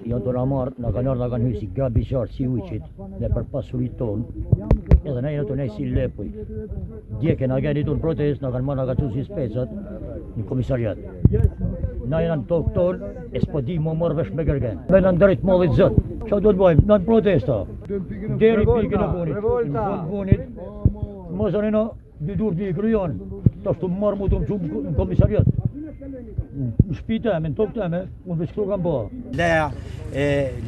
Jo të na marrë, na kanë ardhur, na kanë hyrë si gabi qartë, si ujqit, dhe për pasurit tonë, edhe ne jenë të ne si lepuj. Dje kena gjeni tonë protest, na kanë marrë, na ka qenë si specat në komisariat. Na jena në tokë tonë, e s'po di më marrë vesh me gërgen. Me në ndërrit mallit zët. Qa do të bëjmë? Në protesta. Deri pikën e punit. Mos anena dy dur dy kryon. Ta shtu marrë mu të më qumë në komisariat. Në shtëpi teme, në tokë teme, unë veç këtu kam bëha.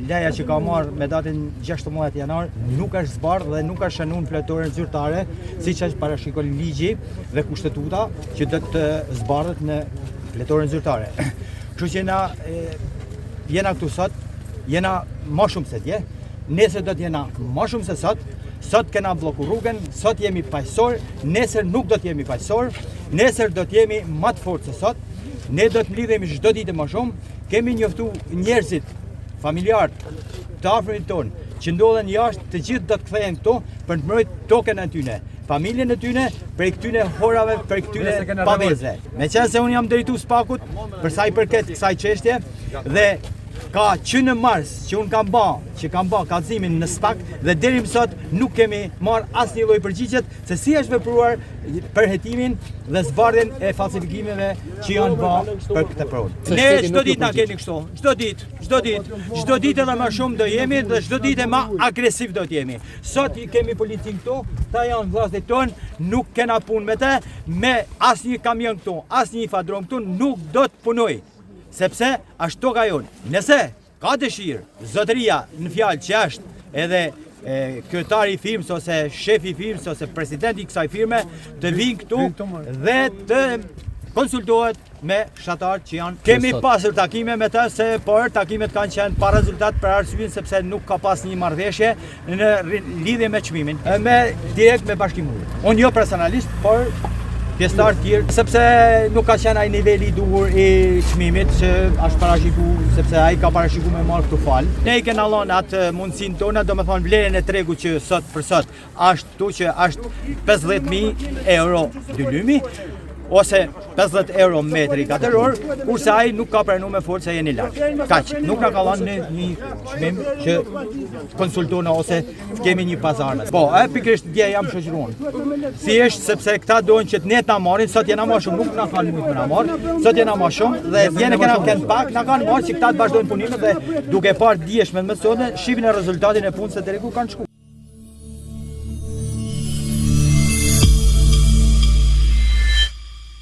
Leja që ka marrë me datën 16 janar nuk është zbardhë dhe nuk është shënuar në fletorën zyrtare, siç është parashikon ligji dhe kushtetuta që do të zbardhet në fletorën zyrtare. Kështu që jena këtu sot, jena më shumë se dje, nesër do të jena më shumë se sot. Sot kena bloku rrugën, sot jemi paqësor, nesër nuk do të jemi paqësor, nesër do të jemi më të fortë se sot. Ne do të mlidhemi çdo ditë më shumë. Kemi njoftu njerëzit, familjarët të afërmit tonë, që ndodhen jashtë, të gjithë do të kthehen këtu për të mbrojtur tokën e tyre, familjen e tyre, prej këtyre horave, prej këtyre pavezve. Meqense unë jam drejtues pakut për sa i përket kësaj çështje dhe ka që në mars që unë kam ba kallëzimin në SPAK dhe deri më sot nuk kemi marrë asnjë lloj përgjigjet se si është vepruar përhetimin dhe zbardhjen e falsifikimeve që janë bërë për këtë pronë. Ne çdo ditë na keni kështu, çdo ditë edhe më shumë do jemi dhe çdo ditë më agresiv do të jemi. Sot i kemi policin këtu, ta janë vllazët tonë, nuk kena punë me të, me asnjë kamion këtu, asnjë fadrom këtu nuk do të punoj. Sepse është toka jonë. Nëse ka dëshirë, zotëria në fjalë që është edhe kryetari i firmës ose shefi i firmës ose presidenti i kësaj firme të vinë këtu dhe të konsultohet me fshatarët që janë. Kemi pasur takime me të, por takimet kanë qenë pa rezultat për arsyeën sepse nuk ka pas një marrëveshje në lidhje me çmimin, direkt me bashkimin. Unë jo personalisht, por pjesëtar tjerë, sepse nuk ka qenë ai niveli i duhur i çmimit që është parashikuar, sepse ai ka parashikuar me marrë këtu fal. Ne i kena lënë atë mundësinë tonë, domethënë vlerën e tregut që sot për sot është këtu që është 50.000 euro dylymi ose 50 euro metri kateror, kurse ai nuk ka pranuar me forcë se jeni larg. Kaq, nuk na ka dhënë një çmim që konsultona ose kemi një pazar. Po, pikërisht dje jam shoqëruar. Thjesht sepse këta doin që ne ta marrin, sot jena më shumë, nuk na kanë mujt na marr. Sot jena më shumë dhe vjen kena kanë pak, na kanë marrë që këta të vazhdojnë punimin dhe duke parë dijeshme më sonë, shihni rezultatin e punës se deri ku kanë shkuar.